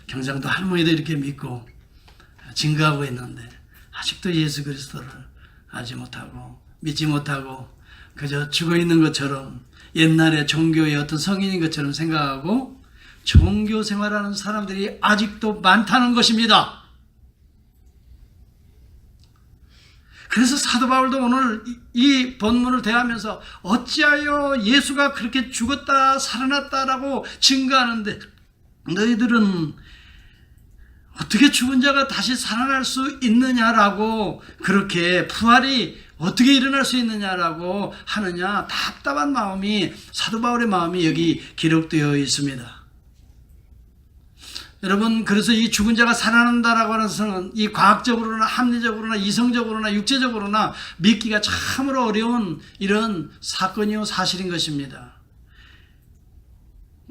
경상도 할머니도 이렇게 믿고 증거하고 있는데 아직도 예수 그리스도를 알지 못하고 믿지 못하고 그저 죽어 있는 것처럼 옛날에 종교의 어떤 성인인 것처럼 생각하고 종교 생활하는 사람들이 아직도 많다는 것입니다. 그래서 사도 바울도 오늘 이 본문을 대하면서 어찌하여 예수가 그렇게 죽었다 살아났다라고 증거하는데 너희들은 어떻게 죽은 자가 다시 살아날 수 있느냐라고, 그렇게 부활이 어떻게 일어날 수 있느냐라고 하느냐, 답답한 마음이, 사도 바울의 마음이 여기 기록되어 있습니다. 여러분, 그래서 이 죽은 자가 살아난다라고 하는 것은 이 과학적으로나 합리적으로나 이성적으로나 육체적으로나 믿기가 참으로 어려운 이런 사건이요 사실인 것입니다.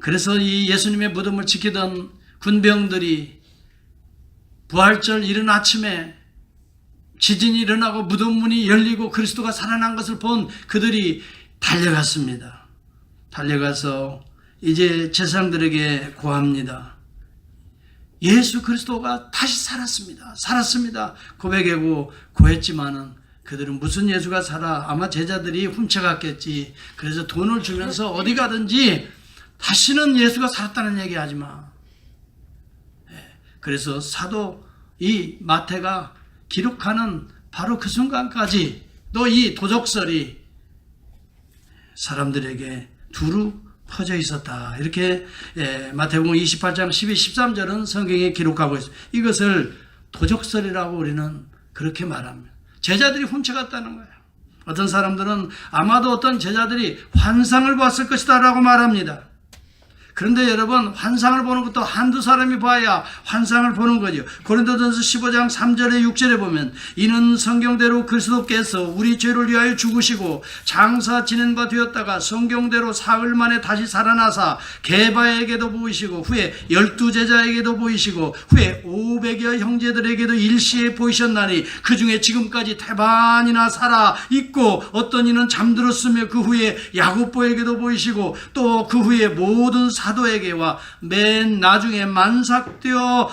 그래서 이 예수님의 무덤을 지키던 군병들이 부활절 이른 아침에 지진이 일어나고 무덤 문이 열리고 그리스도가 살아난 것을 본 그들이 달려갔습니다. 달려가서 이제 제사장들에게 고합니다. 예수 그리스도가 다시 살았습니다 고백하고 고했지만은 그들은 무슨 예수가 살아, 아마 제자들이 훔쳐갔겠지, 그래서 돈을 주면서 어디 가든지 다시는 예수가 살았다는 얘기 하지 마. 그래서 사도 이 마태가 기록하는 바로 그 순간까지 또 이 도적설이 사람들에게 두루 퍼져 있었다. 이렇게 마태복음 28장 12, 13절은 성경에 기록하고 있습니다. 이것을 도적설이라고 우리는 그렇게 말합니다. 제자들이 훔쳐갔다는 거예요. 어떤 사람들은 아마도 어떤 제자들이 환상을 봤을 것이다 라고 말합니다. 그런데 여러분, 환상을 보는 것도 한두 사람이 봐야 환상을 보는 거죠. 고린도전서 15장 3절에 6절에 보면 이는 성경대로 그리스도께서 우리 죄를 위하여 죽으시고 장사 지낸 바 되었다가 성경대로 사흘 만에 다시 살아나사 게바에게도 보이시고 후에 12제자에게도 보이시고 후에 500여 형제들에게도 일시에 보이셨나니 그 중에 지금까지 태반이나 살아 있고 어떤 이는 잠들었으며 그 후에 야고보에게도 보이시고 또 그 후에 모든 사도에게와 맨 나중에 만삭되어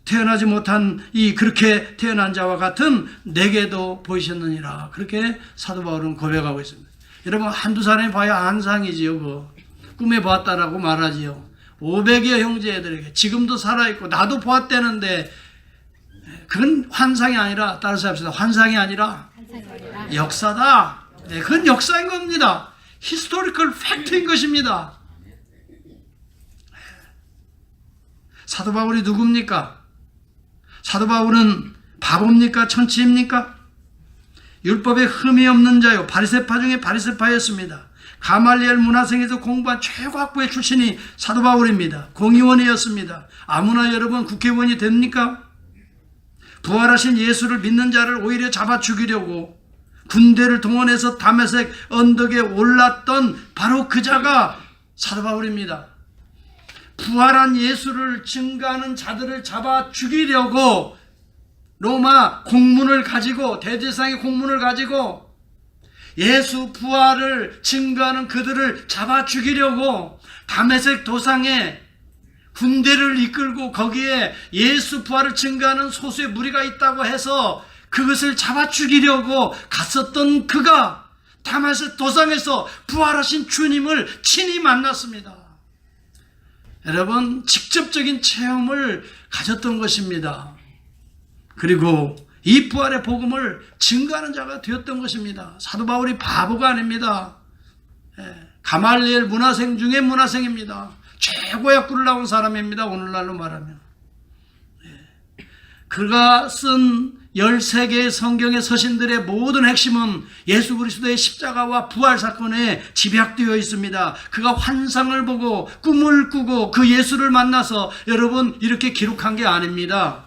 태어나지 못한 이 그렇게 태어난 자와 같은 내게도 보이셨느니라. 그렇게 사도 바울은 고백하고 있습니다. 여러분, 한두 사람이 봐야 환상이지요. 그거 꿈에 보았다라고 말하지요. 500여 형제들에게 지금도 살아있고 나도 보았다는데 그건 환상이 아니라, 따라서 합시다. 환상이 아니라 역사다. 네, 그건 역사인 겁니다. 히스토리컬 팩트인 것입니다. 사도 바울이 누굽니까? 사도 바울은 바보입니까? 천치입니까? 율법에 흠이 없는 자요 바리새파 중에 바리새파였습니다. 가말리엘 문화생에서 공부한 최고학부의 출신이 사도 바울입니다. 공의원이었습니다. 아무나 여러분 국회의원이 됩니까? 부활하신 예수를 믿는 자를 오히려 잡아 죽이려고 군대를 동원해서 다메섹 언덕에 올랐던 바로 그 자가 사도 바울입니다. 부활한 예수를 증거하는 자들을 잡아 죽이려고 로마 공문을 가지고, 대제사장의 공문을 가지고 예수 부활을 증거하는 그들을 잡아 죽이려고 다메섹 도상에 군대를 이끌고 거기에 예수 부활을 증거하는 소수의 무리가 있다고 해서 그것을 잡아 죽이려고 갔었던 그가 다메섹 도상에서 부활하신 주님을 친히 만났습니다. 여러분, 직접적인 체험을 가졌던 것입니다. 그리고 이 부활의 복음을 증거하는 자가 되었던 것입니다. 사도 바울이 바보가 아닙니다. 가말리엘 문화생 중에 문화생입니다. 최고의 학구를 나온 사람입니다. 오늘날로 말하면. 그가 쓴 13개의 성경의 서신들의 모든 핵심은 예수 그리스도의 십자가와 부활 사건에 집약되어 있습니다. 그가 환상을 보고 꿈을 꾸고 그 예수를 만나서 여러분 이렇게 기록한 게 아닙니다.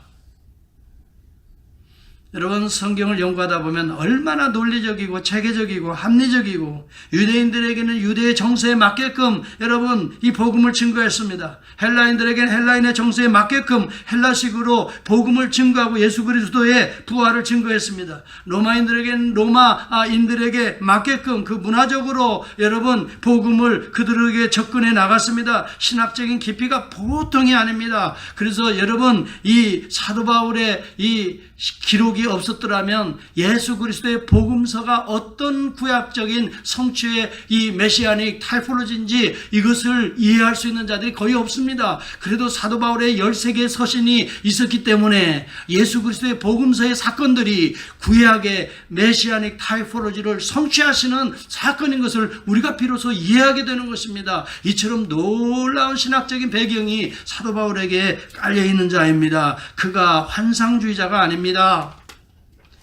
여러분 성경을 연구하다 보면 얼마나 논리적이고 체계적이고 합리적이고 유대인들에게는 유대의 정서에 맞게끔 여러분 이 복음을 증거했습니다. 헬라인들에게는 헬라인의 정서에 맞게끔 헬라식으로 복음을 증거하고 예수 그리스도의 부활을 증거했습니다. 로마인들에게는 로마인들에게 맞게끔 그 문화적으로 여러분 복음을 그들에게 접근해 나갔습니다. 신학적인 깊이가 보통이 아닙니다. 그래서 여러분 이 사도 바울의 이 기록이 없었더라면 예수 그리스도의 복음서가 어떤 구약적인 성취의 이 메시아닉 타이포로지인지 이것을 이해할 수 있는 자들이 거의 없습니다. 그래도 사도 바울의 13개의 서신이 있었기 때문에 예수 그리스도의 복음서의 사건들이 구약의 메시아닉 타이포로지를 성취하시는 사건인 것을 우리가 비로소 이해하게 되는 것입니다. 이처럼 놀라운 신학적인 배경이 사도 바울에게 깔려있는 자입니다. 그가 환상주의자가 아닙니다.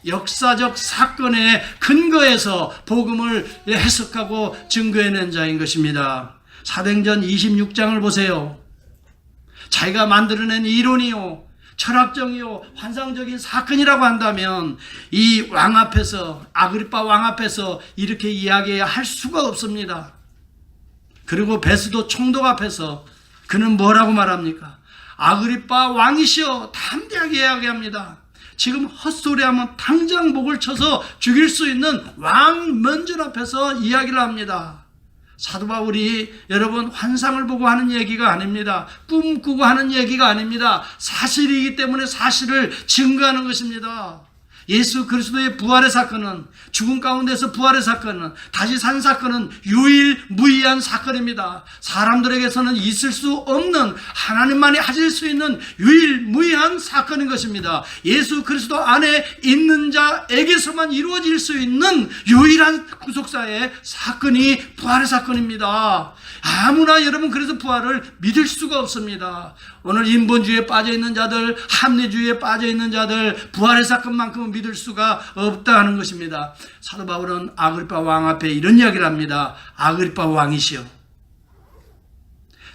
역사적 사건의 근거에서 복음을 해석하고 증거해낸 자인 것입니다. 사도행전 26장을 보세요. 자기가 만들어낸 이론이요 철학적이요 환상적인 사건이라고 한다면 이 왕 앞에서 아그리빠 왕 앞에서 이렇게 이야기할 수가 없습니다. 그리고 베스도 총독 앞에서 그는 뭐라고 말합니까? 아그리빠 왕이시여 담대하게 이야기합니다. 지금 헛소리하면 당장 목을 쳐서 죽일 수 있는 왕 면전 앞에서 이야기를 합니다. 사도 바울이 여러분 환상을 보고 하는 얘기가 아닙니다. 꿈꾸고 하는 얘기가 아닙니다. 사실이기 때문에 사실을 증거하는 것입니다. 예수 그리스도의 부활의 사건은 죽음 가운데서 부활의 사건은 다시 산 사건은 유일무이한 사건입니다. 사람들에게서는 있을 수 없는 하나님만이 하실 수 있는 유일무이한 사건인 것입니다. 예수 그리스도 안에 있는 자에게서만 이루어질 수 있는 유일한 구속사의 사건이 부활의 사건입니다. 아무나 여러분 그래서 부활을 믿을 수가 없습니다. 오늘 인본주의에 빠져있는 자들, 합리주의에 빠져있는 자들 부활의 사건만큼은 믿을 수가 없다 하는 것입니다. 사도 바울은 아그리빠 왕 앞에 이런 이야기를 합니다. 아그리빠 왕이시여,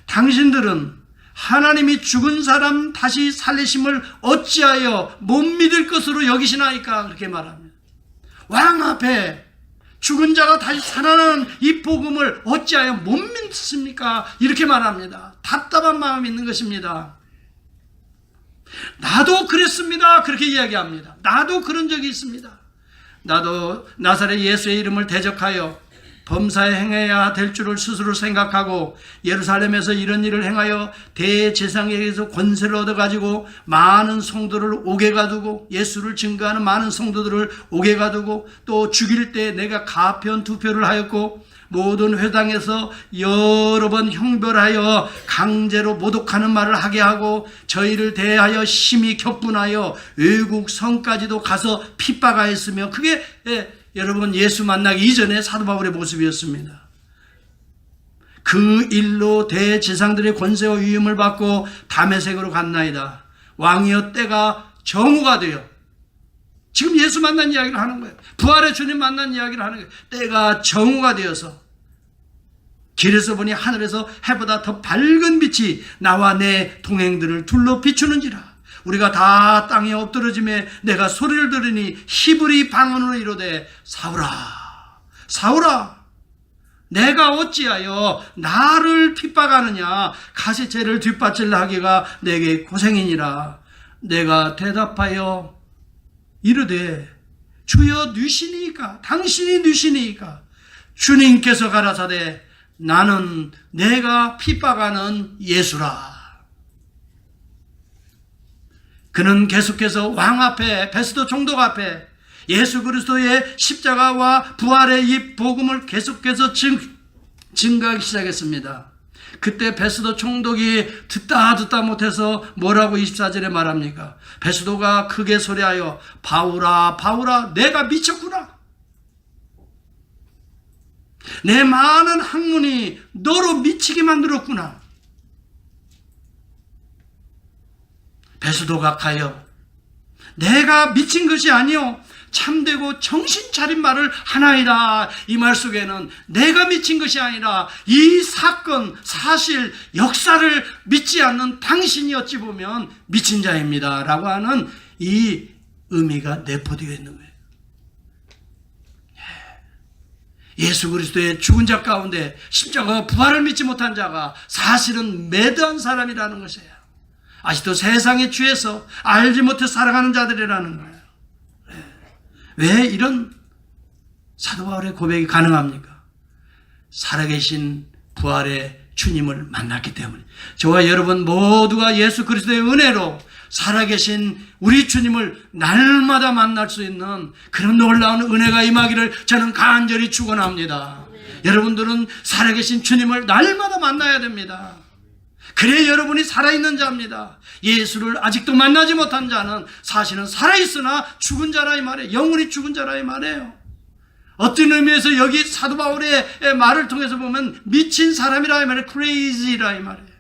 당신들은 하나님이 죽은 사람 다시 살리심을 어찌하여 못 믿을 것으로 여기시나이까? 그렇게 말합니다. 왕 앞에 죽은 자가 다시 살아나는 이 복음을 어찌하여 못 믿습니까? 이렇게 말합니다. 답답한 마음이 있는 것입니다. 나도 그랬습니다. 그렇게 이야기합니다. 나도 그런 적이 있습니다. 나도 나사렛 예수의 이름을 대적하여 범사에 행해야 될 줄을 스스로 생각하고 예루살렘에서 이런 일을 행하여 대제사장에게서 권세를 얻어가지고 많은 성도를 옥에 가두고 예수를 증거하는 많은 성도들을 옥에 가두고 또 죽일 때 내가 가편 투표를 하였고 모든 회당에서 여러 번 형벌하여 강제로 모독하는 말을 하게 하고 저희를 대하여 심히 격분하여 외국 성까지도 가서 핍박하였으며 그게 여러분 예수 만나기 이전에 사도 바울의 모습이었습니다. 그 일로 대제사장들의 권세와 위임을 받고 다메섹으로 갔나이다. 왕이여 때가 정오가 되어 지금 예수 만난 이야기를 하는 거예요. 부활의 주님 만난 이야기를 하는 거예요. 때가 정오가 되어서 길에서 보니 하늘에서 해보다 더 밝은 빛이 나와 내 동행들을 둘러 비추는지라. 우리가 다 땅에 엎드러짐에 내가 소리를 들으니 히브리 방언으로 이르되 사울아 사울아 내가 어찌하여 나를 핍박하느냐. 가시체를 뒷받칠라 하기가 내게 고생이니라. 내가 대답하여 이르되 주여 누시니까 당신이 누시니까 주님께서 가라사대 나는 내가 핍박하는 예수라. 그는 계속해서 왕 앞에 베스도 총독 앞에 예수 그리스도의 십자가와 부활의 이 복음을 계속해서 증거하기 시작했습니다. 그때 베스도 총독이 듣다 못해서 뭐라고 24절에 말합니까? 베스도가 크게 소리하여 바울아 바울아 내가 미쳤구나. 내 많은 학문이 너로 미치게 만들었구나. 베스도가 가여 내가 미친 것이 아니요 참되고 정신 차린 말을 하나이다. 이 말 속에는 내가 미친 것이 아니라 이 사건 사실 역사를 믿지 않는 당신이 어찌 보면 미친 자입니다 라고 하는 이 의미가 내포되어 있는 거예요. 예수 그리스도의 죽은 자 가운데 십자가 부활을 믿지 못한 자가 사실은 매드한 사람이라는 것이에요. 아직도 세상에 취해서 알지 못해 살아가는 자들이라는 거예요. 왜 이런 사도 바울의 고백이 가능합니까? 살아계신 부활의 주님을 만났기 때문에. 저와 여러분 모두가 예수 그리스도의 은혜로 살아계신 우리 주님을 날마다 만날 수 있는 그런 놀라운 은혜가 임하기를 저는 간절히 축원합니다. 여러분들은 살아계신 주님을 날마다 만나야 됩니다. 그래야 여러분이 살아있는 자입니다. 예수를 아직도 만나지 못한 자는 사실은 살아있으나 죽은 자라 이 말이에요. 영원히 죽은 자라 이 말이에요. 어떤 의미에서 여기 사도 바울의 말을 통해서 보면 미친 사람이라 이 말이에요. crazy라 이 말이에요.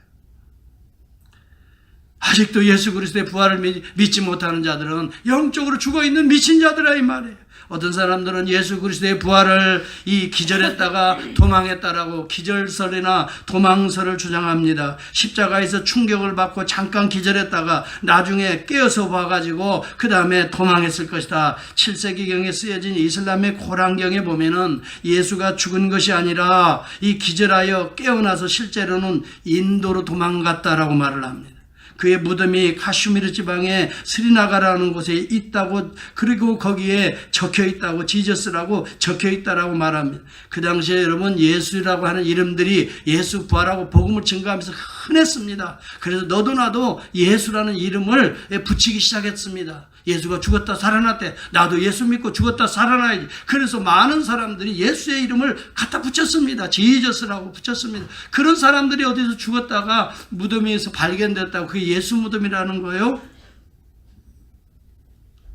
아직도 예수 그리스도의 부활을 믿지 못하는 자들은 영적으로 죽어있는 미친 자들이라 이 말이에요. 어떤 사람들은 예수 그리스도의 부활을 기절했다가 도망했다라고 기절설이나 도망설을 주장합니다. 십자가에서 충격을 받고 잠깐 기절했다가 나중에 깨어서 봐가지고 그 다음에 도망했을 것이다. 7세기경에 쓰여진 이슬람의 코란경에 보면은 예수가 죽은 것이 아니라 이 기절하여 깨어나서 실제로는 인도로 도망갔다라고 말을 합니다. 그의 무덤이 카슈미르 지방의 스리나가라는 곳에 있다고, 그리고 거기에 적혀 있다고, 지저스라고 적혀 있다라고 말합니다. 그 당시에 여러분 예수라고 하는 이름들이 예수 부활하고 복음을 증거하면서 흔했습니다. 그래서 너도 나도 예수라는 이름을 붙이기 시작했습니다. 예수가 죽었다 살아났대. 나도 예수 믿고 죽었다 살아나야지. 그래서 많은 사람들이 예수의 이름을 갖다 붙였습니다. 지저스라고 붙였습니다. 그런 사람들이 어디서 죽었다가 무덤에서 발견됐다고, 그게 예수 무덤이라는 거예요.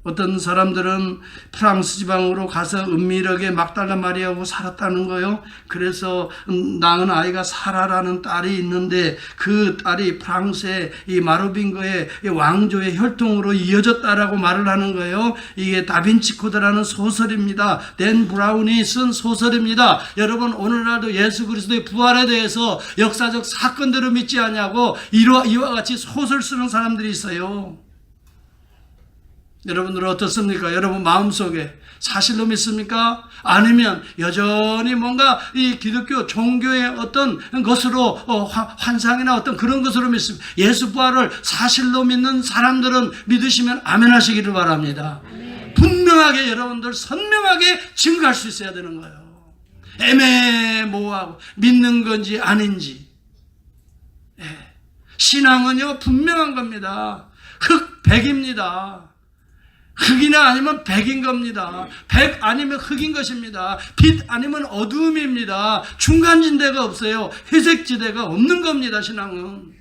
어떤 사람들은 프랑스 지방으로 가서 은밀하게 막달라 마리아하고 살았다는 거예요. 그래서 낳은 아이가 사라라는 딸이 있는데 그 딸이 프랑스의 이 마르빙거의 왕조의 혈통으로 이어졌다라고 말을 하는 거예요. 이게 다빈치 코드라는 소설입니다. 댄 브라운이 쓴 소설입니다. 여러분 오늘날도 예수 그리스도의 부활에 대해서 역사적 사건들을 믿지 않냐고 이와 같이 소설 쓰는 사람들이 있어요. 여러분들은 어떻습니까? 여러분 마음속에 사실로 믿습니까? 아니면 여전히 뭔가 이 기독교 종교의 어떤 것으로 환상이나 어떤 그런 것으로 믿습니까? 예수 부활을 사실로 믿는 사람들은 믿으시면 아멘 하시기를 바랍니다. 분명하게 여러분들 선명하게 증거할 수 있어야 되는 거예요. 애매모호하고 믿는 건지 아닌지. 신앙은요 분명한 겁니다. 흑백입니다. 흑이나 아니면 백인 겁니다. 백 아니면 흑인 것입니다. 빛 아니면 어두움입니다. 중간지대가 없어요. 회색지대가 없는 겁니다. 신앙은.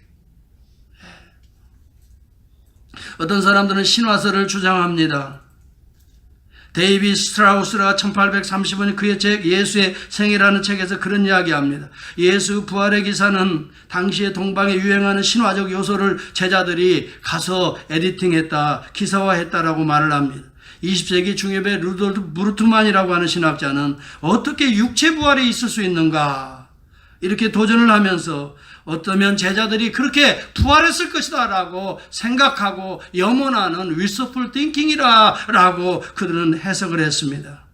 어떤 사람들은 신화설을 주장합니다. 데이비 스트라우스가 1835년 그의 책 예수의 생애라는 책에서 그런 이야기합니다. 예수 부활의 기사는 당시에 동방에 유행하는 신화적 요소를 제자들이 가서 에디팅했다, 기사화했다라고 말을 합니다. 20세기 중엽의 루돌프 브루트만이라고 하는 신학자는 어떻게 육체 부활이 있을 수 있는가 이렇게 도전을 하면서 어쩌면 제자들이 그렇게 부활했을 것이다 라고 생각하고 염원하는 wishful thinking이라고 그들은 해석을 했습니다.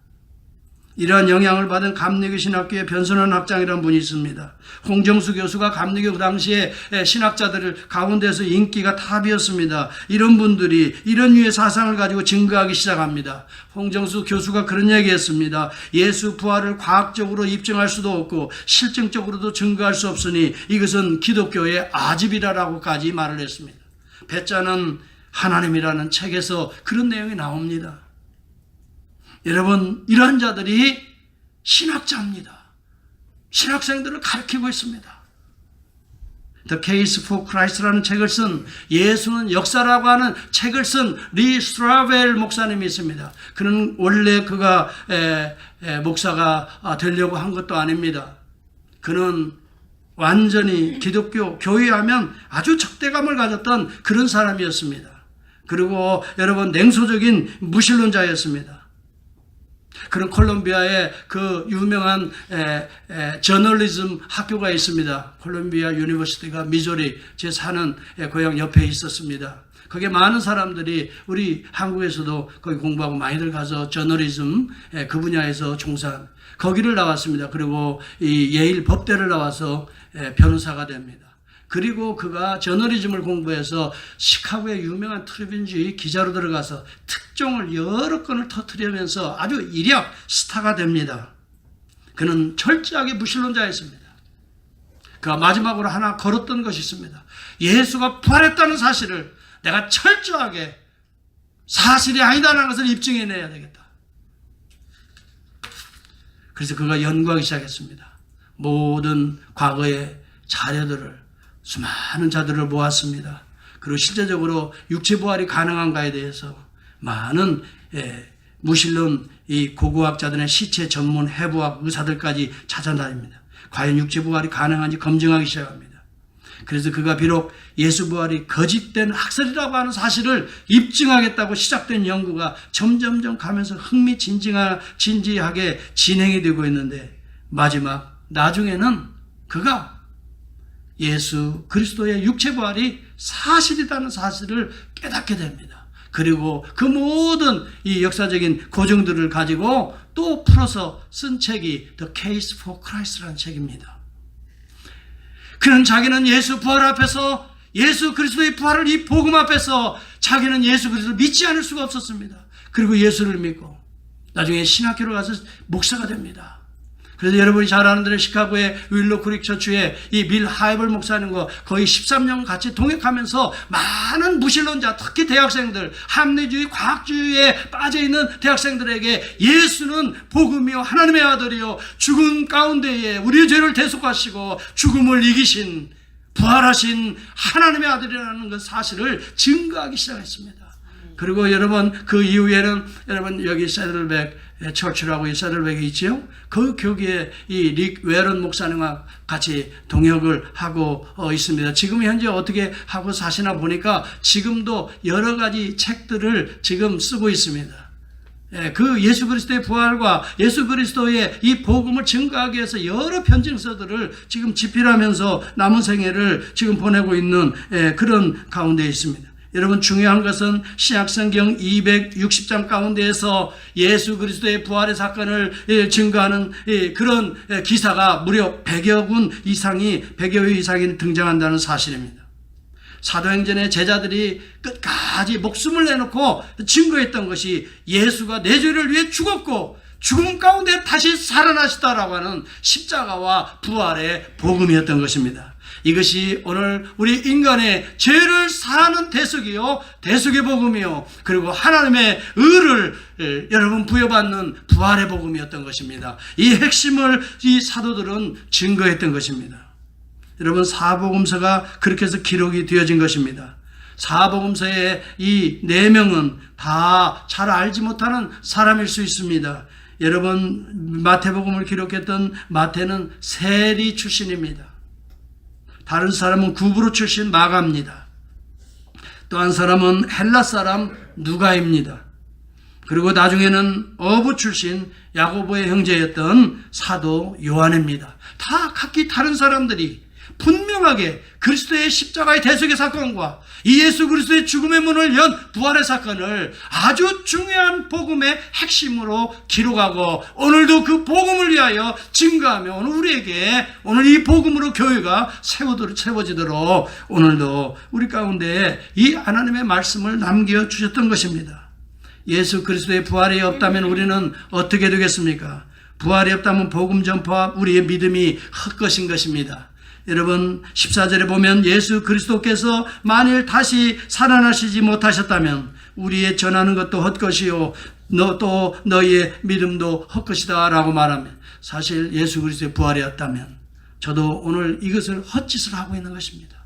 이러한 영향을 받은 감리교 신학교의 변선원 학장이라는 분이 있습니다. 홍정수 교수가 감리교 그 당시에 신학자들 가운데서 인기가 탑이었습니다. 이런 분들이 이런 류의 사상을 가지고 증거하기 시작합니다. 홍정수 교수가 그런 얘기했습니다. 예수 부활을 과학적으로 입증할 수도 없고 실증적으로도 증거할 수 없으니 이것은 기독교의 아집이라고까지 말을 했습니다. 배짜는 하나님이라는 책에서 그런 내용이 나옵니다. 여러분 이러한 자들이 신학자입니다. 신학생들을 가르치고 있습니다. The Case for Christ라는 책을 쓴 예수는 역사라고 하는 책을 쓴 리 스트라벨 목사님이 있습니다. 그는 원래 그가 목사가 되려고 한 것도 아닙니다. 그는 완전히 기독교 교회하면 아주 적대감을 가졌던 그런 사람이었습니다. 그리고 여러분 냉소적인 무신론자였습니다. 그런 콜롬비아에 그 유명한 저널리즘 학교가 있습니다. 콜롬비아 유니버시티가 미조리 제 사는 고향 옆에 있었습니다. 거기에 많은 사람들이 우리 한국에서도 거기 공부하고 많이들 가서 저널리즘 그 분야에서 종사한 거기를 나왔습니다. 그리고 이 예일 법대를 나와서 변호사가 됩니다. 그리고 그가 저널리즘을 공부해서 시카고의 유명한 트리뷴주의 기자로 들어가서 특종을 여러 건을 터뜨리면서 아주 이력 스타가 됩니다. 그는 철저하게 무신론자였습니다. 그가 마지막으로 하나 걸었던 것이 있습니다. 예수가 부활했다는 사실을 내가 철저하게 사실이 아니다라는 것을 입증해내야 되겠다. 그래서 그가 연구하기 시작했습니다. 모든 과거의 자료들을 수많은 자들을 모았습니다. 그리고 실제적으로 육체부활이 가능한가에 대해서 많은 무신론 이 고고학자들의 시체 전문 해부학 의사들까지 찾아다닙니다. 과연 육체부활이 가능한지 검증하기 시작합니다. 그래서 그가 비록 예수부활이 거짓된 학설이라고 하는 사실을 입증하겠다고 시작된 연구가 점점점 가면서 흥미진진하게 진행이 되고 있는데 나중에는 그가 예수 그리스도의 육체부활이 사실이라는 사실을 깨닫게 됩니다. 그리고 그 모든 이 역사적인 고증들을 가지고 또 풀어서 쓴 책이 The Case for Christ라는 책입니다. 그는 자기는 예수 부활 앞에서 예수 그리스도의 부활을 이 복음 앞에서 자기는 예수 그리스도를 믿지 않을 수가 없었습니다. 그리고 예수를 믿고 나중에 신학교로 가서 목사가 됩니다. 그래서 여러분이 잘 아는 대로 시카고의 윌로 크릭 처치에 이 밀 하이벌 목사님과 거의 13년 같이 동역하면서 많은 무신론자, 특히 대학생들, 합리주의, 과학주의에 빠져있는 대학생들에게 예수는 복음이요 하나님의 아들이요 죽음 가운데에 우리의 죄를 대속하시고 죽음을 이기신 부활하신 하나님의 아들이라는 그 사실을 증거하기 시작했습니다. 그리고 여러분 그 이후에는 여러분 여기 세들백 처치라고 이 세들백이 있지요. 그 교기에 이 릭 웨런 목사님과 같이 동역을 하고 있습니다. 지금 현재 어떻게 하고 사시나 보니까 지금도 여러 가지 책들을 지금 쓰고 있습니다. 그 예수 그리스도의 부활과 예수 그리스도의 이 복음을 증거하기 위해서 여러 편증서들을 지금 집필하면서 남은 생애를 지금 보내고 있는 그런 가운데 있습니다. 여러분 중요한 것은 신약성경 260장 가운데에서 예수 그리스도의 부활의 사건을 증거하는 그런 기사가 무려 100여 회 이상이 등장한다는 사실입니다. 사도행전의 제자들이 끝까지 목숨을 내놓고 증거했던 것이 예수가 내 죄를 위해 죽었고 죽음 가운데 다시 살아나시다라고 하는 십자가와 부활의 복음이었던 것입니다. 이것이 오늘 우리 인간의 죄를 사하는 대속이요 대속의 복음이요 그리고 하나님의 의를 여러분 부여받는 부활의 복음이었던 것입니다. 이 핵심을 이 사도들은 증거했던 것입니다. 여러분 사복음서가 그렇게 해서 기록이 되어진 것입니다. 사복음서의 이 4명은 다 잘 알지 못하는 사람일 수 있습니다. 여러분 마태복음을 기록했던 마태는 세리 출신입니다. 다른 사람은 구브로 출신 마가입니다. 또 한 사람은 헬라 사람 누가입니다. 그리고 나중에는 어부 출신 야고보의 형제였던 사도 요한입니다. 다 각기 다른 사람들이 분명하게 그리스도의 십자가의 대속의 사건과 이 예수 그리스도의 죽음의 문을 연 부활의 사건을 아주 중요한 복음의 핵심으로 기록하고 오늘도 그 복음을 위하여 증거하며 오늘 이 복음으로 교회가 세워지도록 오늘도 우리 가운데 이 하나님의 말씀을 남겨주셨던 것입니다. 예수 그리스도의 부활이 없다면 우리는 어떻게 되겠습니까? 부활이 없다면 복음 전파와 우리의 믿음이 헛것인 것입니다. 여러분 14절에 보면 예수 그리스도께서 만일 다시 살아나시지 못하셨다면 우리의 전하는 것도 헛것이요 또 너희의 믿음도 헛것이다 라고 말하면 사실 예수 그리스도의 부활이었다면 저도 오늘 이것을 헛짓을 하고 있는 것입니다.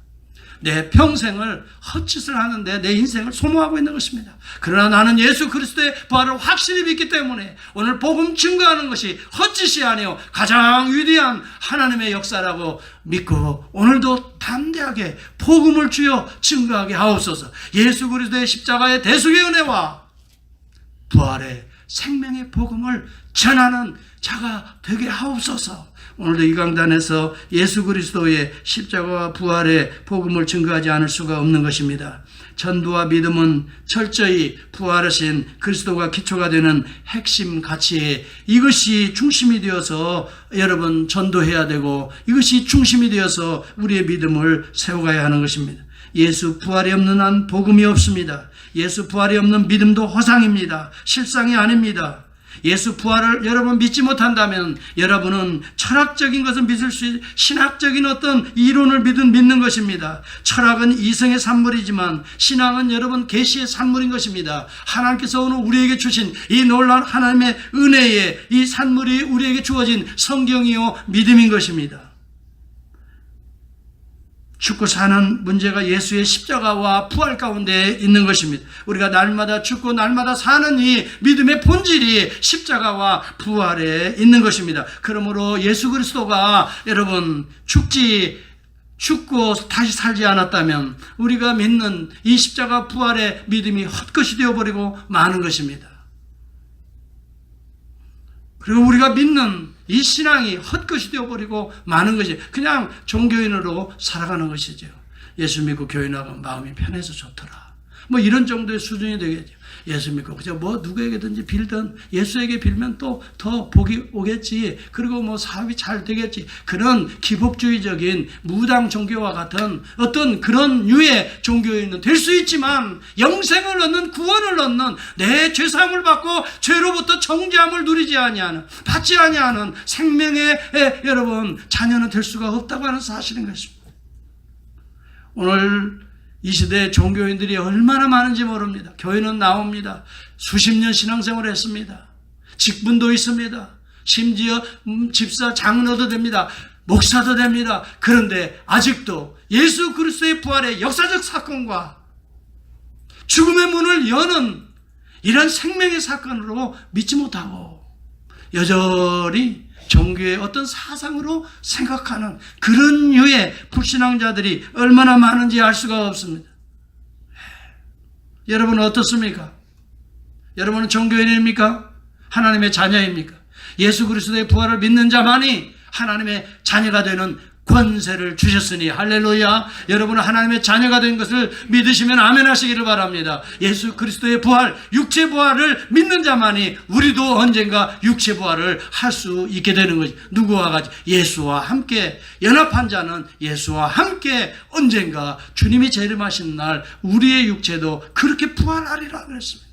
내 평생을 헛짓을 하는데 내 인생을 소모하고 있는 것입니다. 그러나 나는 예수 그리스도의 부활을 확실히 믿기 때문에 오늘 복음 증거하는 것이 헛짓이 아니요 가장 위대한 하나님의 역사라고 믿고 오늘도 담대하게 복음을 주여 증거하게 하옵소서. 예수 그리스도의 십자가의 대속의 은혜와 부활의 생명의 복음을 전하는 자가 되게 하옵소서. 오늘도 이 강단에서 예수 그리스도의 십자가와 부활의 복음을 증거하지 않을 수가 없는 것입니다. 전도와 믿음은 철저히 부활하신 그리스도가 기초가 되는 핵심 가치에 이것이 중심이 되어서 여러분 전도해야 되고 이것이 중심이 되어서 우리의 믿음을 세워가야 하는 것입니다. 예수 부활이 없는 한 복음이 없습니다. 예수 부활이 없는 믿음도 허상입니다. 실상이 아닙니다. 예수 부활을 여러분 믿지 못한다면 여러분은 철학적인 것을 믿을 수 있는 신학적인 어떤 이론을 믿는 것입니다. 철학은 이성의 산물이지만 신앙은 여러분 계시의 산물인 것입니다. 하나님께서 오늘 우리에게 주신 이 놀라운 하나님의 은혜의 이 산물이 우리에게 주어진 성경이요 믿음인 것입니다. 죽고 사는 문제가 예수의 십자가와 부활 가운데 있는 것입니다. 우리가 날마다 죽고 날마다 사는 이 믿음의 본질이 십자가와 부활에 있는 것입니다. 그러므로 예수 그리스도가 여러분 죽고 다시 살지 않았다면 우리가 믿는 이 십자가 부활의 믿음이 헛것이 되어버리고 마는 것입니다. 그리고 우리가 믿는 이 신앙이 헛것이 되어버리고 마는 것이 그냥 종교인으로 살아가는 것이죠. 예수 믿고 교회 나가면 마음이 편해서 좋더라. 뭐 이런 정도의 수준이 되겠죠. 예수 믿고 그저 뭐 누구에게든지 빌든 예수에게 빌면 또 더 복이 오겠지. 그리고 뭐 사업이 잘 되겠지. 그런 기복주의적인 무당 종교와 같은 어떤 그런 유의 종교인은 될 수 있지만 영생을 얻는 구원을 얻는 내 죄사함을 받고 죄로부터 정죄함을 누리지 아니하는 받지 아니하는 생명의 여러분 자녀는 될 수가 없다고 하는 사실인 것입니다. 오늘 이 시대에 종교인들이 얼마나 많은지 모릅니다. 교회는 나옵니다. 수십 년 신앙생활을 했습니다. 직분도 있습니다. 심지어 집사 장로도 됩니다. 목사도 됩니다. 그런데 아직도 예수 그리스도의 부활의 역사적 사건과 죽음의 문을 여는 이런 생명의 사건으로 믿지 못하고 여전히 종교의 어떤 사상으로 생각하는 그런 류의 불신앙자들이 얼마나 많은지 알 수가 없습니다. 여러분은 어떻습니까? 여러분은 종교인입니까? 하나님의 자녀입니까? 예수 그리스도의 부활을 믿는 자만이 하나님의 자녀가 되는 권세를 주셨으니 할렐루야. 여러분은 하나님의 자녀가 된 것을 믿으시면 아멘 하시기를 바랍니다. 예수 그리스도의 부활, 육체 부활을 믿는 자만이 우리도 언젠가 육체 부활을 할 수 있게 되는 것이 누구와 같이 예수와 함께 연합한 자는 예수와 함께 언젠가 주님이 재림하신 날 우리의 육체도 그렇게 부활하리라 그랬습니다.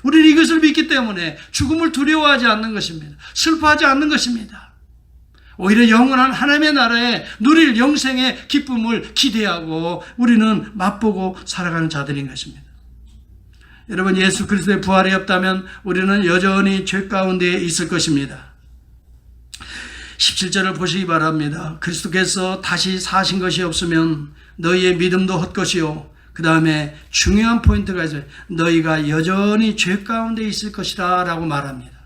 우리는 이것을 믿기 때문에 죽음을 두려워하지 않는 것입니다. 슬퍼하지 않는 것입니다. 오히려 영원한 하나님의 나라에 누릴 영생의 기쁨을 기대하고 우리는 맛보고 살아가는 자들인 것입니다. 여러분, 예수 그리스도의 부활이 없다면 우리는 여전히 죄 가운데 있을 것입니다. 17절을 보시기 바랍니다. 그리스도께서 다시 사신 것이 없으면 너희의 믿음도 헛것이요. 그 다음에 중요한 포인트가 있어요. 너희가 여전히 죄 가운데 있을 것이다 라고 말합니다.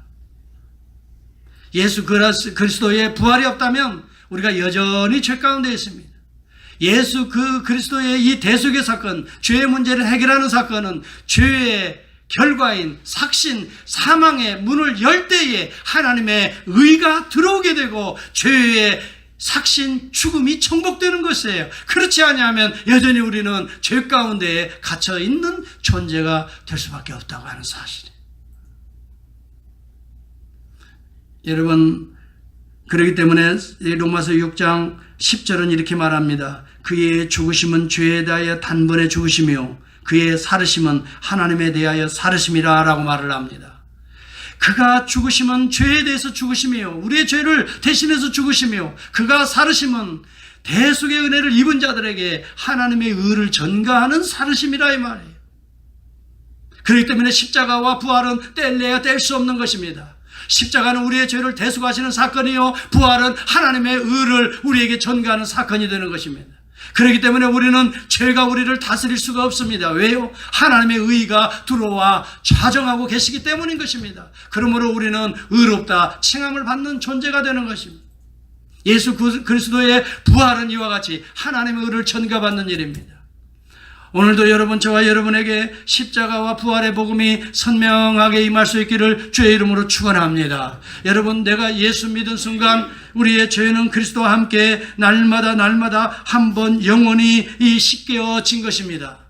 예수 그리스도의 부활이 없다면 우리가 여전히 죄 가운데 있습니다. 예수 그리스도의 이 대속의 사건, 죄의 문제를 해결하는 사건은 죄의 결과인 삭신, 사망의 문을 열 때에 하나님의 의가 들어오게 되고 죄의 삭신, 죽음이 천국되는 것이에요. 그렇지 않으면 여전히 우리는 죄 가운데 갇혀 있는 존재가 될 수밖에 없다고 하는 사실이에요. 여러분, 그렇기 때문에 로마서 6장 10절은 이렇게 말합니다. 그의 죽으심은 죄에 대하여 단번에 죽으시며 그의 살으심은 하나님에 대하여 살으심이라 라고 말을 합니다. 그가 죽으심은 죄에 대해서 죽으시며 우리의 죄를 대신해서 죽으시며 그가 살으심은 대속의 은혜를 입은 자들에게 하나님의 의를 전가하는 살으심이라 이 말이에요. 그렇기 때문에 십자가와 부활은 뗄래야 뗄 수 없는 것입니다. 십자가는 우리의 죄를 대속하시는 사건이요, 부활은 하나님의 의를 우리에게 전가하는 사건이 되는 것입니다. 그렇기 때문에 우리는 죄가 우리를 다스릴 수가 없습니다. 왜요? 하나님의 의가 들어와 좌정하고 계시기 때문인 것입니다. 그러므로 우리는 의롭다 칭함을 받는 존재가 되는 것입니다. 예수 그리스도의 부활은 이와 같이 하나님의 의를 전가받는 일입니다. 오늘도 여러분, 저와 여러분에게 십자가와 부활의 복음이 선명하게 임할 수 있기를 주의 이름으로 축원합니다. 여러분, 내가 예수 믿은 순간 우리의 죄는 그리스도와 함께 날마다 한 번 영원히 씻겨진 것입니다.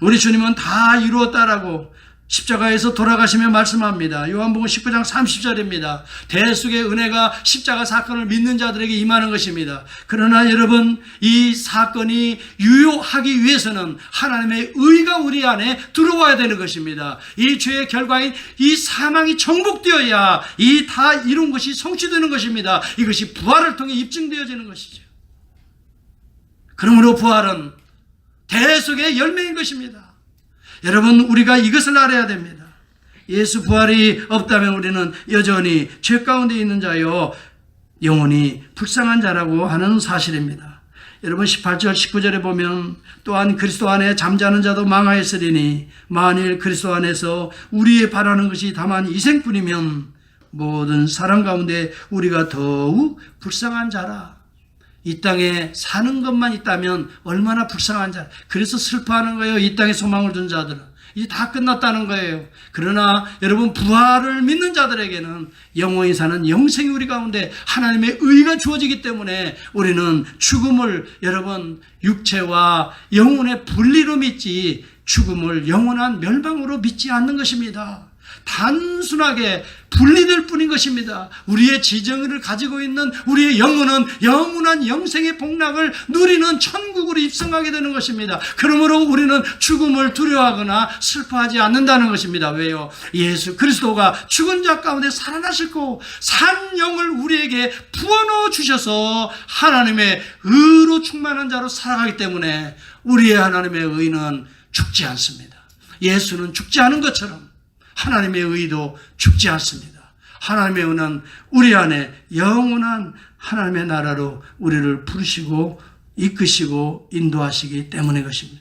우리 주님은 다 이루었다라고 십자가에서 돌아가시며 말씀합니다. 요한복음 19장 30절입니다. 대속의 은혜가 십자가 사건을 믿는 자들에게 임하는 것입니다. 그러나 여러분, 이 사건이 유효하기 위해서는 하나님의 의가 우리 안에 들어와야 되는 것입니다. 이 죄의 결과인 이 사망이 정복되어야 이 다 이룬 것이 성취되는 것입니다. 이것이 부활을 통해 입증되어지는 것이죠. 그러므로 부활은 대속의 열매인 것입니다. 여러분, 우리가 이것을 알아야 됩니다. 예수 부활이 없다면 우리는 여전히 죄 가운데 있는 자요, 영원히 불쌍한 자라고 하는 사실입니다. 여러분, 18절 19절에 보면 또한 그리스도 안에 잠자는 자도 망하였으리니 만일 그리스도 안에서 우리의 바라는 것이 다만 이생뿐이면 모든 사람 가운데 우리가 더욱 불쌍한 자라. 이 땅에 사는 것만 있다면 얼마나 불쌍한 자. 그래서 슬퍼하는 거예요. 이 땅에 소망을 둔 자들은. 이제 다 끝났다는 거예요. 그러나 여러분, 부활을 믿는 자들에게는 영원히 사는 영생이 우리 가운데 하나님의 의가 주어지기 때문에 우리는 죽음을 여러분 육체와 영혼의 분리로 믿지 죽음을 영원한 멸망으로 믿지 않는 것입니다. 단순하게 분리될 뿐인 것입니다. 우리의 지정의를 가지고 있는 우리의 영혼은 영원한 영생의 복락을 누리는 천국으로 입성하게 되는 것입니다. 그러므로 우리는 죽음을 두려워하거나 슬퍼하지 않는다는 것입니다. 왜요? 예수 그리스도가 죽은 자 가운데 살아나셨고 산 영을 우리에게 부어넣어 주셔서 하나님의 의로 충만한 자로 살아가기 때문에 우리의 하나님의 의는 죽지 않습니다. 예수는 죽지 않은 것처럼 하나님의 의도 죽지 않습니다. 하나님의 의는 우리 안에 영원한 하나님의 나라로 우리를 부르시고 이끄시고 인도하시기 때문의 것입니다.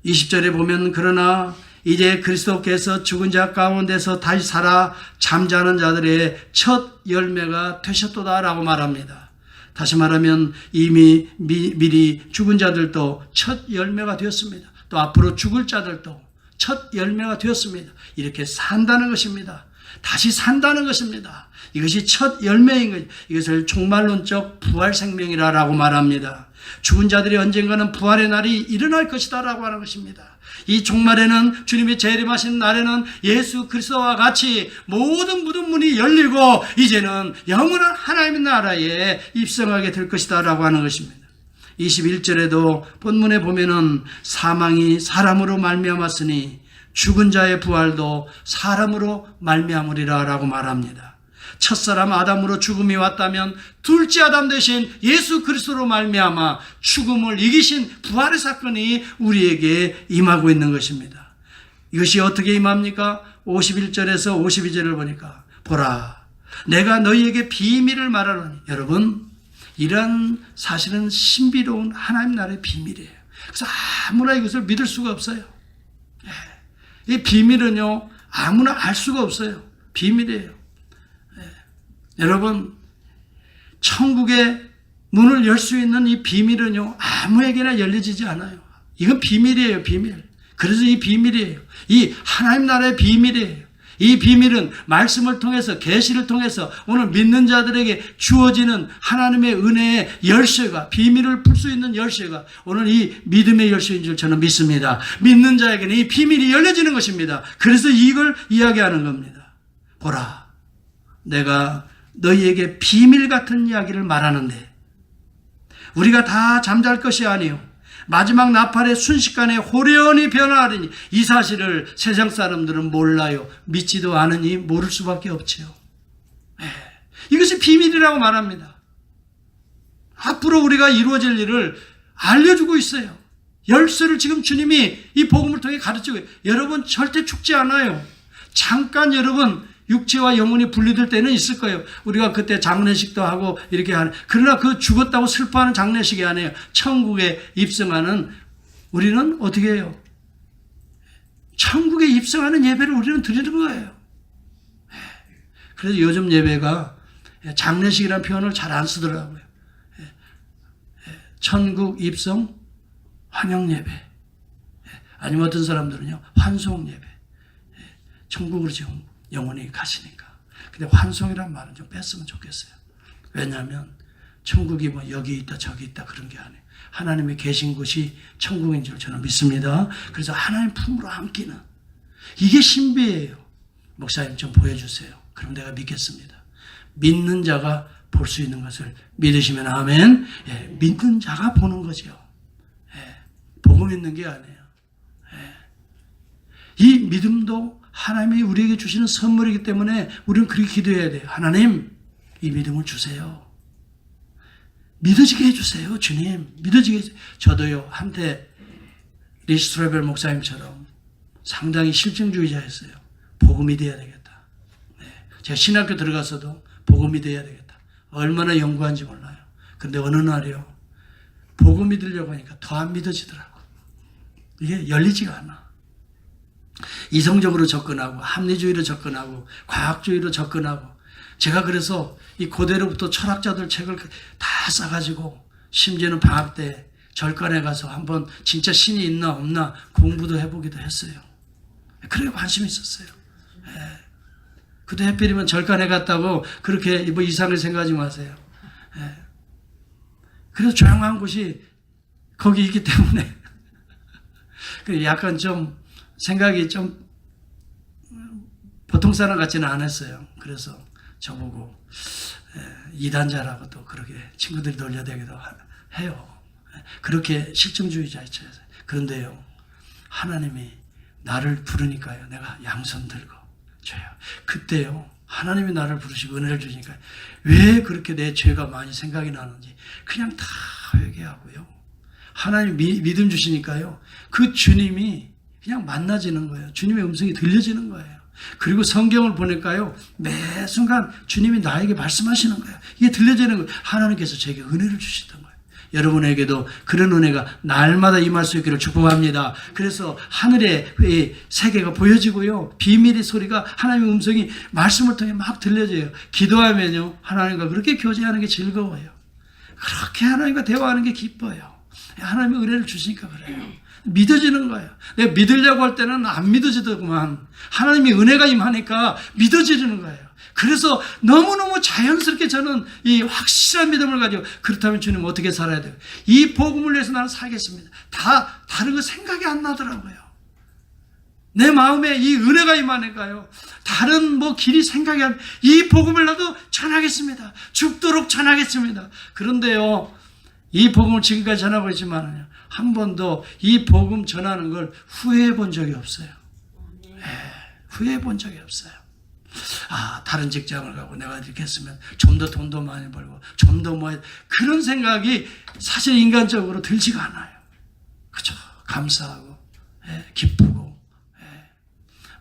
20절에 보면 그러나 이제 그리스도께서 죽은 자 가운데서 다시 살아 잠자는 자들의 첫 열매가 되셨도다라고 말합니다. 다시 말하면 이미 미리 죽은 자들도 첫 열매가 되었습니다. 또 앞으로 죽을 자들도 첫 열매가 되었습니다. 이렇게 산다는 것입니다. 다시 산다는 것입니다. 이것이 첫 열매인 거죠. 이것을 종말론적 부활생명이라고 말합니다. 죽은 자들이 언젠가는 부활의 날이 일어날 것이다 라고 하는 것입니다. 이 종말에는 주님이 재림하신 날에는 예수 그리스도와 같이 모든 무덤 문이 열리고 이제는 영원한 하나님의 나라에 입성하게 될 것이다 라고 하는 것입니다. 21절에도 본문에 보면은 사망이 사람으로 말미암았으니 죽은 자의 부활도 사람으로 말미암으리라 라고 말합니다. 첫사람 아담으로 죽음이 왔다면 둘째 아담 대신 예수 그리스도로 말미암아 죽음을 이기신 부활의 사건이 우리에게 임하고 있는 것입니다. 이것이 어떻게 임합니까? 51절에서 52절을 보니까 보라, 내가 너희에게 비밀을 말하노니. 여러분, 이런 사실은 신비로운 하나님 나라의 비밀이에요. 그래서 아무나 이것을 믿을 수가 없어요. 이 비밀은요, 아무나 알 수가 없어요. 비밀이에요. 여러분, 천국의 문을 열 수 있는 이 비밀은요, 아무에게나 열려지지 않아요. 이건 비밀이에요, 비밀. 그래서 이 비밀이에요. 이 하나님 나라의 비밀이에요. 이 비밀은 말씀을 통해서, 계시를 통해서 오늘 믿는 자들에게 주어지는 하나님의 은혜의 열쇠가, 비밀을 풀 수 있는 열쇠가 오늘 이 믿음의 열쇠인 줄 저는 믿습니다. 믿는 자에게는 이 비밀이 열려지는 것입니다. 그래서 이걸 이야기하는 겁니다. 보라, 내가 너희에게 비밀 같은 이야기를 말하는데 우리가 다 잠잘 것이 아니요 마지막 나팔의 순식간에 호련히 변화하리니. 이 사실을 세상 사람들은 몰라요. 믿지도 않으니 모를 수밖에 없지요. 이것이 비밀이라고 말합니다. 앞으로 우리가 이루어질 일을 알려주고 있어요. 열쇠를 지금 주님이 이 복음을 통해 가르치고 있어요. 여러분, 절대 죽지 않아요. 잠깐 여러분 육체와 영혼이 분리될 때는 있을 거예요. 우리가 그때 장례식도 하고 이렇게 하는. 그러나 그 죽었다고 슬퍼하는 장례식이 아니에요. 천국에 입성하는 우리는 어떻게 해요? 천국에 입성하는 예배를 우리는 드리는 거예요. 그래서 요즘 예배가 장례식이라는 표현을 잘 안 쓰더라고요. 천국 입성 환영 예배. 아니면 어떤 사람들은요, 환송 예배. 천국으로 지금 영원히 가시니까. 근데 환송이란 말은 좀 뺐으면 좋겠어요. 왜냐하면 천국이 뭐 여기 있다 저기 있다 그런 게 아니에요. 하나님이 계신 곳이 천국인 줄 저는 믿습니다. 그래서 하나님 품으로 안기는 이게 신비예요. 목사님 좀 보여주세요. 그럼 내가 믿겠습니다. 믿는 자가 볼 수 있는 것을 믿으시면 아멘. 예, 믿는 자가 보는 거죠. 예, 보고 믿는 게 아니에요. 예. 이 믿음도 하나님이 우리에게 주시는 선물이기 때문에 우리는 그렇게 기도해야 돼요. 하나님, 이 믿음을 주세요. 믿어지게 해주세요. 주님, 믿어지게 해주세요. 저도요, 한때 리스트레벨 목사님처럼 상당히 실증주의자였어요. 복음이 돼야 되겠다. 네. 제가 신학교 들어가서도 복음이 돼야 되겠다. 얼마나 연구한지 몰라요. 근데 어느 날이요, 복음 믿으려고 하니까 더 안 믿어지더라고. 이게 열리지가 않아. 이성적으로 접근하고 합리주의로 접근하고 과학주의로 접근하고, 제가 그래서 이 고대로부터 철학자들 책을 다 싸가지고 심지어는 방학 때 절간에 가서 한번 진짜 신이 있나 없나 공부도 해보기도 했어요. 그래 관심이 있었어요. 예. 그때 하필이면 절간에 갔다고 그렇게 뭐 이상을 생각하지 마세요. 예. 그래서 조용한 곳이 거기 있기 때문에 약간 좀 생각이 좀 보통 사람 같지는 않았어요. 그래서 저보고 이단자라고 또 그렇게 친구들이 놀려대기도 해요. 그렇게 실증주의자였어요. 그런데요, 하나님이 나를 부르니까요, 내가 양손 들고 줘요. 그때요, 하나님이 나를 부르시고 은혜를 주니까 왜 그렇게 내 죄가 많이 생각이 나는지 그냥 다 회개하고요. 하나님 믿음 주시니까요, 그 주님이 그냥 만나지는 거예요. 주님의 음성이 들려지는 거예요. 그리고 성경을 보니까요, 매 순간 주님이 나에게 말씀하시는 거예요. 이게 들려지는 거예요. 하나님께서 제게 은혜를 주시던 거예요. 여러분에게도 그런 은혜가 날마다 임할 수 있기를 축복합니다. 그래서 하늘의 세계가 보여지고요, 비밀의 소리가, 하나님의 음성이 말씀을 통해 막 들려져요. 기도하면요, 하나님과 그렇게 교제하는 게 즐거워요. 그렇게 하나님과 대화하는 게 기뻐요. 하나님의 은혜를 주시니까 그래요. 믿어지는 거예요. 내가 믿으려고 할 때는 안 믿어지더구만. 하나님이 은혜가 임하니까 믿어지는 거예요. 그래서 너무너무 자연스럽게 저는 이 확실한 믿음을 가지고, 그렇다면 주님 어떻게 살아야 돼요? 이 복음을 위해서 나는 살겠습니다. 다른 거 생각이 안 나더라고요. 내 마음에 이 은혜가 임하니까요, 다른 뭐 길이 생각이 안, 이 복음을 나도 전하겠습니다. 죽도록 전하겠습니다. 그런데요, 이 복음을 지금까지 전하고 있지만요, 한 번도 이 복음 전하는 걸 후회해 본 적이 없어요. 후회해 본 적이 없어요. 다른 직장을 가고 내가 이렇게 했으면 좀 더 돈도 많이 벌고 좀 더 뭐, 그런 생각이 사실 인간적으로 들지가 않아요. 그죠? 감사하고, 기쁘고.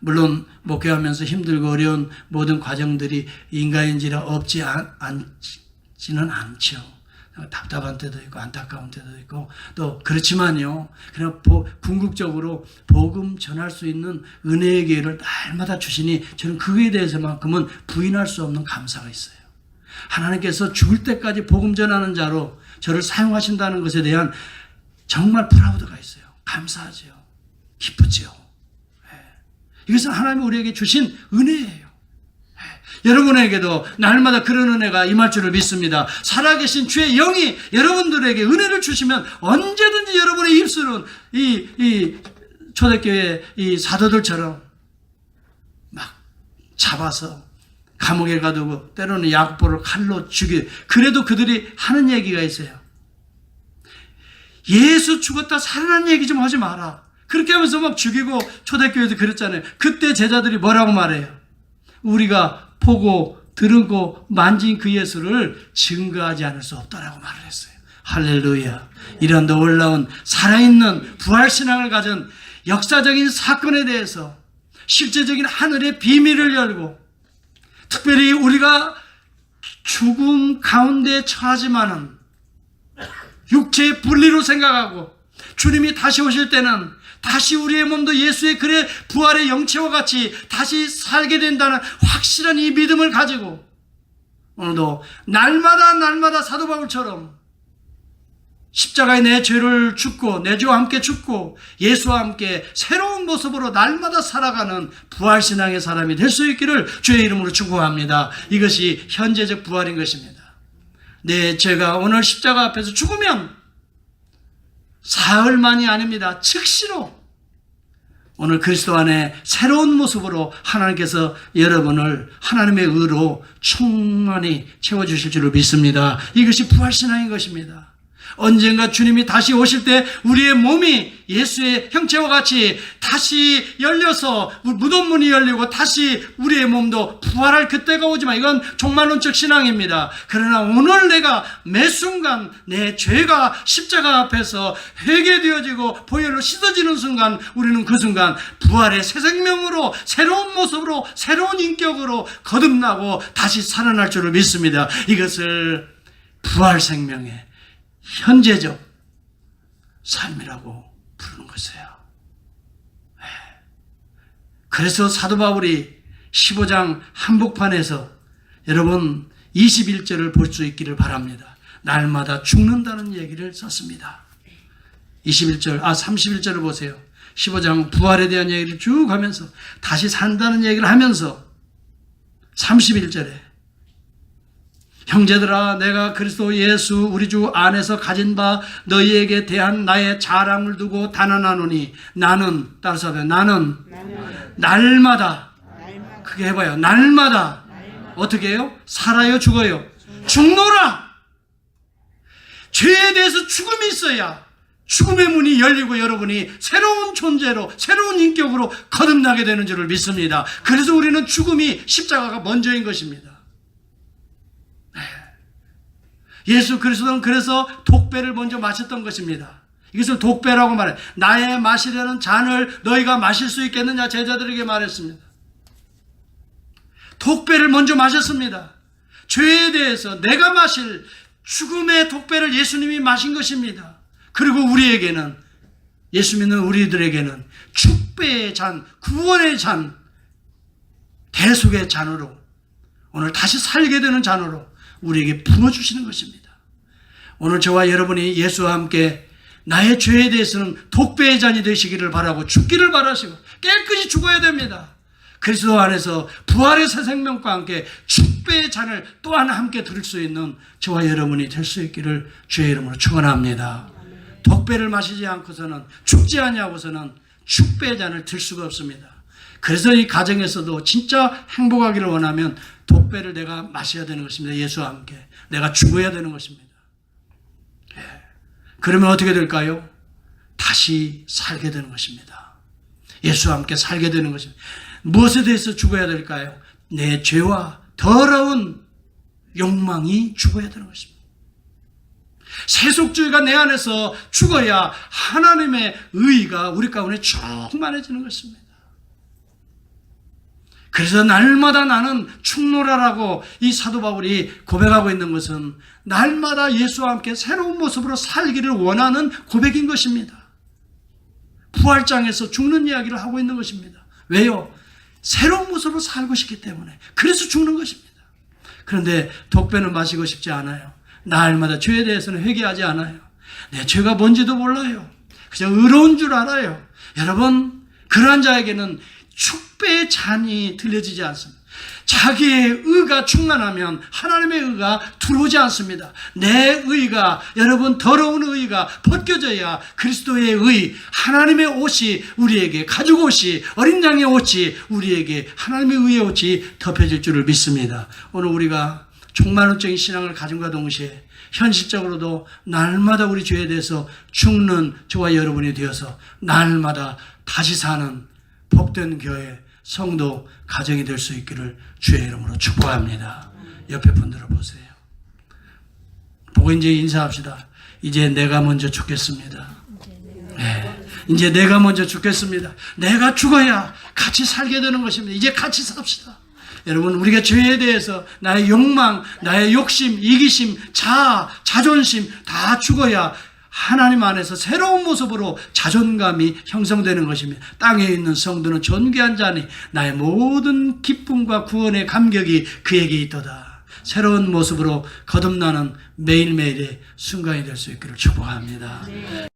물론 목회하면서 힘들고 어려운 모든 과정들이 인간인지라 없지 않지는 않죠. 답답한 때도 있고 안타까운 때도 있고, 또 그렇지만요, 그냥 궁극적으로 복음 전할 수 있는 은혜의 기회를 날마다 주시니 저는 그거에 대해서만큼은 부인할 수 없는 감사가 있어요. 하나님께서 죽을 때까지 복음 전하는 자로 저를 사용하신다는 것에 대한 정말 프라우드가 있어요. 감사하죠. 기쁘죠. 이것은 하나님이 우리에게 주신 은혜예요. 여러분에게도 날마다 그런 은혜가 임할 줄을 믿습니다. 살아계신 주의 영이 여러분들에게 은혜를 주시면 언제든지 여러분의 입술은 이 초대교회 이 사도들처럼 막 잡아서 감옥에 가두고 때로는 야고보를 칼로 죽여. 그래도 그들이 하는 얘기가 있어요. 예수 죽었다 살아난 얘기 좀 하지 마라. 그렇게 하면서 막 죽이고, 초대교회도 그랬잖아요. 그때 제자들이 뭐라고 말해요? 우리가 보고 들은 거 만진 그 예수를 증거하지 않을 수 없다라고 말을 했어요. 할렐루야. 이런 놀라운 살아있는 부활신앙을 가진 역사적인 사건에 대해서 실제적인 하늘의 비밀을 열고, 특별히 우리가 죽음 가운데 처하지만은 육체의 분리로 생각하고, 주님이 다시 오실 때는 다시 우리의 몸도 예수의 그의 부활의 영체와 같이 다시 살게 된다는 확실한 이 믿음을 가지고, 오늘도 날마다 사도 바울처럼 십자가에 내 죄를 죽고 내 죄와 함께 죽고 예수와 함께 새로운 모습으로 날마다 살아가는 부활신앙의 사람이 될 수 있기를 주의 이름으로 축복합니다. 이것이 현재적 부활인 것입니다. 내 죄가 오늘 십자가 앞에서 죽으면 사흘만이 아닙니다. 즉시로 오늘 그리스도 안에 새로운 모습으로 하나님께서 여러분을 하나님의 의로 충만히 채워주실 줄을 믿습니다. 이것이 부활신앙인 것입니다. 언젠가 주님이 다시 오실 때 우리의 몸이 예수의 형체와 같이 다시 열려서 무덤문이 열리고 다시 우리의 몸도 부활할 그때가 오지만 이건 종말론적 신앙입니다. 그러나 오늘 내가 매 순간 내 죄가 십자가 앞에서 회개되어지고 보혈로 씻어지는 순간 우리는 그 순간 부활의 새 생명으로 새로운 모습으로 새로운 인격으로 거듭나고 다시 살아날 줄을 믿습니다. 이것을 부활 생명의 현재적 삶이라고 부르는 것이에요. 그래서 사도 바울이 15장 한복판에서 여러분 21절을 볼 수 있기를 바랍니다. 날마다 죽는다는 얘기를 썼습니다. 31절을 보세요. 15장 부활에 대한 얘기를 쭉 하면서 다시 산다는 얘기를 하면서 31절에 형제들아 내가 그리스도 예수 우리 주 안에서 가진 바 너희에게 대한 나의 자랑을 두고 단언하노니 나는 따라서 하면 나는 날마다 크게 해봐요. 날마다 어떻게 해요? 살아요 죽어요? 죽노라. 죄에 대해서 죽음이 있어야 죽음의 문이 열리고 여러분이 새로운 존재로 새로운 인격으로 거듭나게 되는 줄을 믿습니다. 그래서 우리는 죽음이 십자가가 먼저인 것입니다. 예수 그리스도는 그래서 독배를 먼저 마셨던 것입니다. 이것을 독배라고 말해요. 나의 마시려는 잔을 너희가 마실 수 있겠느냐 제자들에게 말했습니다. 독배를 먼저 마셨습니다. 죄에 대해서 내가 마실 죽음의 독배를 예수님이 마신 것입니다. 그리고 우리에게는 예수 믿는 우리들에게는 축배의 잔, 구원의 잔, 대속의 잔으로 오늘 다시 살게 되는 잔으로 우리에게 부어주시는 것입니다. 오늘 저와 여러분이 예수와 함께 나의 죄에 대해서는 독배의 잔이 되시기를 바라고 죽기를 바라시고 깨끗이 죽어야 됩니다. 그리스도 안에서 부활의 새 생명과 함께 축배의 잔을 또한 함께 들을 수 있는 저와 여러분이 될 수 있기를 주의 이름으로 축원합니다. 독배를 마시지 않고서는 죽지 아니하고서는 축배의 잔을 들 수가 없습니다. 그래서 이 가정에서도 진짜 행복하기를 원하면 독배를 내가 마셔야 되는 것입니다. 예수와 함께 내가 죽어야 되는 것입니다. 그러면 어떻게 될까요? 다시 살게 되는 것입니다. 예수와 함께 살게 되는 것입니다. 무엇에 대해서 죽어야 될까요? 내 죄와 더러운 욕망이 죽어야 되는 것입니다. 세속주의가 내 안에서 죽어야 하나님의 의의가 우리 가운데 충만해지는 것입니다. 그래서 날마다 나는 충노라라고 이 사도 바울이 고백하고 있는 것은 날마다 예수와 함께 새로운 모습으로 살기를 원하는 고백인 것입니다. 부활장에서 죽는 이야기를 하고 있는 것입니다. 왜요? 새로운 모습으로 살고 싶기 때문에. 그래서 죽는 것입니다. 그런데 독배는 마시고 싶지 않아요. 날마다 죄에 대해서는 회개하지 않아요. 내 죄가 뭔지도 몰라요. 그냥 의로운 줄 알아요. 여러분, 그러한 자에게는 축배의 잔이 들려지지 않습니다. 자기의 의가 충만하면 하나님의 의가 들어오지 않습니다. 내 의가, 여러분 더러운 의가 벗겨져야 그리스도의 의, 하나님의 옷이 우리에게, 가죽 옷이, 어린 양의 옷이 우리에게 하나님의 의의 옷이 덮여질 줄을 믿습니다. 오늘 우리가 종말론적인 신앙을 가짐과 동시에 현실적으로도 날마다 우리 죄에 대해서 죽는 저와 여러분이 되어서 날마다 다시 사는 복된 교회, 성도, 가정이 될 수 있기를 주의 이름으로 축복합니다. 옆에 분들을 보세요. 보고 이제 인사합시다. 이제 내가 먼저 죽겠습니다. 네. 이제 내가 먼저 죽겠습니다. 내가 죽어야 같이 살게 되는 것입니다. 이제 같이 삽시다. 여러분, 우리가 죄에 대해서 나의 욕망, 나의 욕심, 이기심, 자아, 자존심 다 죽어야 하나님 안에서 새로운 모습으로 자존감이 형성되는 것입니다. 땅에 있는 성도는 존귀한 자니 나의 모든 기쁨과 구원의 감격이 그에게 있도다. 새로운 모습으로 거듭나는 매일매일의 순간이 될 수 있기를 축복합니다.